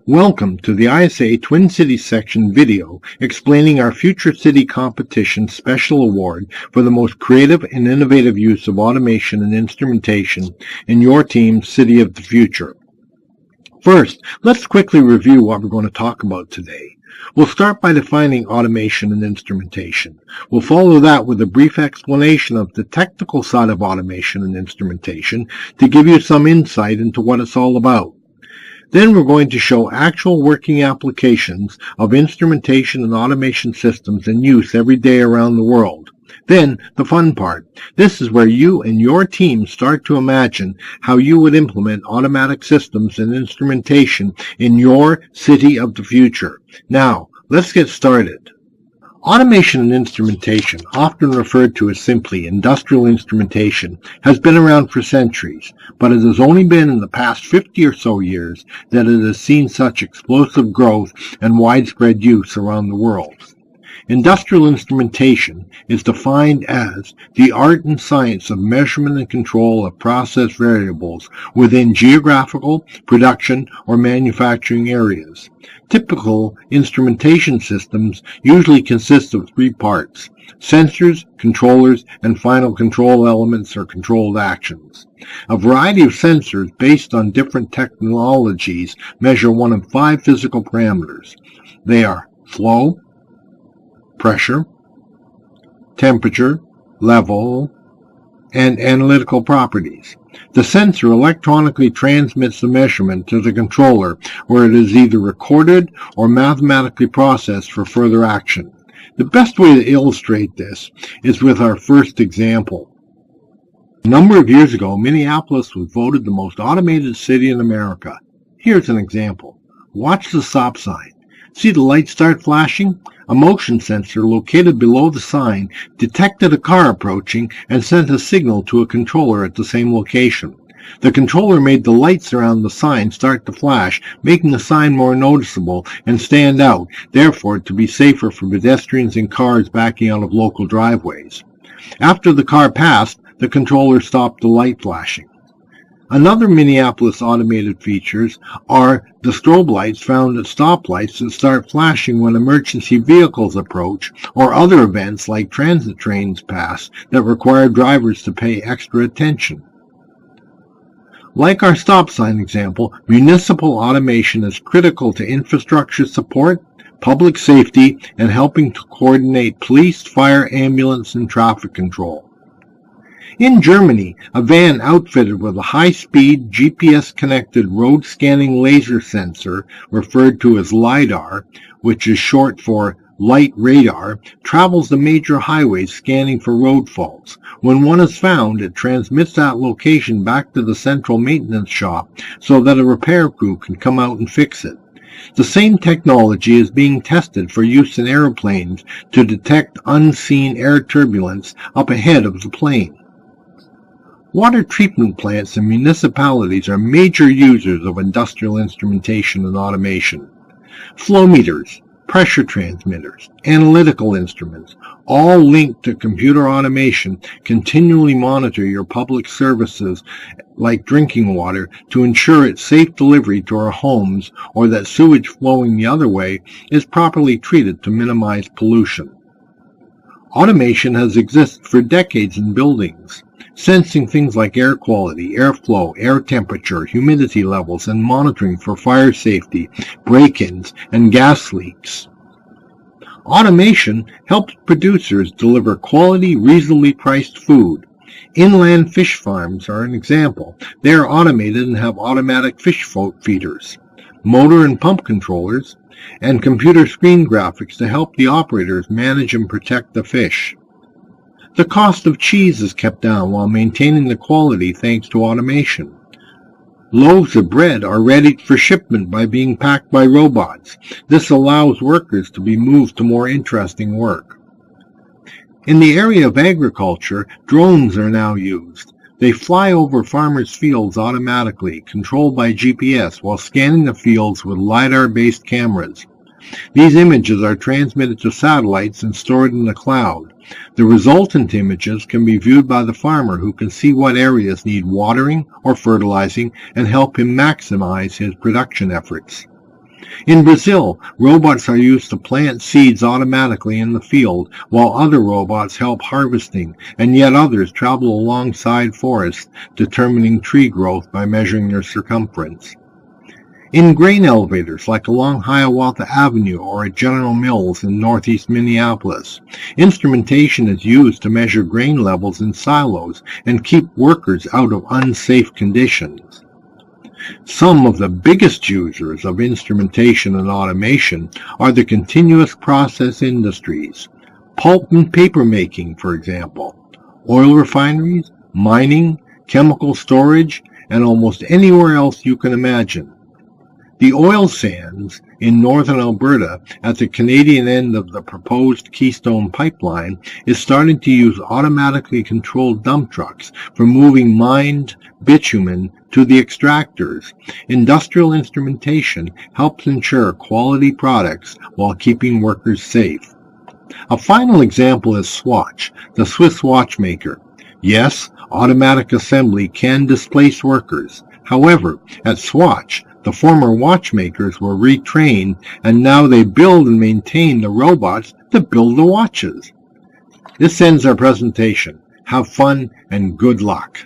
Welcome to the ISA Twin Cities section video explaining our Future City Competition Special Award for the most creative and innovative use of automation and instrumentation in your team's City of the Future. First, let's quickly review what we're going to talk about today. We'll start by defining automation and instrumentation. We'll follow that with a brief explanation of the technical side of automation and instrumentation to give you some insight into what it's all about. Then we're going to show actual working applications of instrumentation and automation systems in use every day around the world. Then, the fun part. This is where you and your team start to imagine how you would implement automatic systems and instrumentation in your city of the future. Now, let's get started. Automation and instrumentation, often referred to as simply industrial instrumentation, has been around for centuries, but it has only been in the past 50 or so years that it has seen such explosive growth and widespread use around the world. Industrial instrumentation is defined as the art and science of measurement and control of process variables within geographical, production, or manufacturing areas. Typical instrumentation systems usually consist of three parts: sensors, controllers, and final control elements or controlled actions. A variety of sensors based on different technologies measure one of five physical parameters. They are flow, pressure, temperature, level, and analytical properties. The sensor electronically transmits the measurement to the controller, where it is either recorded or mathematically processed for further action. The best way to illustrate this is with our first example. A number of years ago, Minneapolis was voted the most automated city in America. Here's an example. Watch the stop sign. See the light start flashing? A motion sensor located below the sign detected a car approaching and sent a signal to a controller at the same location. The controller made the lights around the sign start to flash, making the sign more noticeable and stand out, therefore to be safer for pedestrians and cars backing out of local driveways. After the car passed, the controller stopped the light flashing. Another Minneapolis automated features are the strobe lights found at stoplights that start flashing when emergency vehicles approach, or other events like transit trains pass that require drivers to pay extra attention. Like our stop sign example, municipal automation is critical to infrastructure support, public safety, and helping to coordinate police, fire, ambulance, and traffic control. In Germany, a van outfitted with a high-speed, GPS-connected road-scanning laser sensor, referred to as LiDAR, which is short for light radar, travels the major highways scanning for road faults. When one is found, it transmits that location back to the central maintenance shop so that a repair crew can come out and fix it. The same technology is being tested for use in airplanes to detect unseen air turbulence up ahead of the plane. Water treatment plants and municipalities are major users of industrial instrumentation and automation. Flow meters, pressure transmitters, analytical instruments, all linked to computer automation, continually monitor your public services like drinking water to ensure its safe delivery to our homes, or that sewage flowing the other way is properly treated to minimize pollution. Automation has existed for decades in buildings, sensing things like air quality, airflow, air temperature, humidity levels, and monitoring for fire safety, break-ins, and gas leaks. Automation helps producers deliver quality, reasonably priced food. Inland fish farms are an example. They are automated and have automatic fish feeders, motor and pump controllers, and computer screen graphics to help the operators manage and protect the fish. The cost of cheese is kept down while maintaining the quality thanks to automation. Loaves of bread are ready for shipment by being packed by robots. This allows workers to be moved to more interesting work. In the area of agriculture, drones are now used. They fly over farmers' fields automatically, controlled by GPS, while scanning the fields with LiDAR-based cameras. These images are transmitted to satellites and stored in the cloud. The resultant images can be viewed by the farmer, who can see what areas need watering or fertilizing and help him maximize his production efforts. In Brazil, robots are used to plant seeds automatically in the field, while other robots help harvesting, and yet others travel alongside forests, determining tree growth by measuring their circumference. In grain elevators, like along Hiawatha Avenue or at General Mills in northeast Minneapolis, instrumentation is used to measure grain levels in silos and keep workers out of unsafe conditions. Some of the biggest users of instrumentation and automation are the continuous process industries, pulp and paper making, for example, oil refineries, mining, chemical storage, and almost anywhere else you can imagine. The oil sands in northern Alberta at the Canadian end of the proposed Keystone Pipeline is starting to use automatically controlled dump trucks for moving mined bitumen to the extractors. Industrial instrumentation helps ensure quality products while keeping workers safe. A final example is Swatch, the Swiss watchmaker. Yes, automatic assembly can displace workers. However, at Swatch, the former watchmakers were retrained, and now they build and maintain the robots that build the watches. This ends our presentation. Have fun and good luck.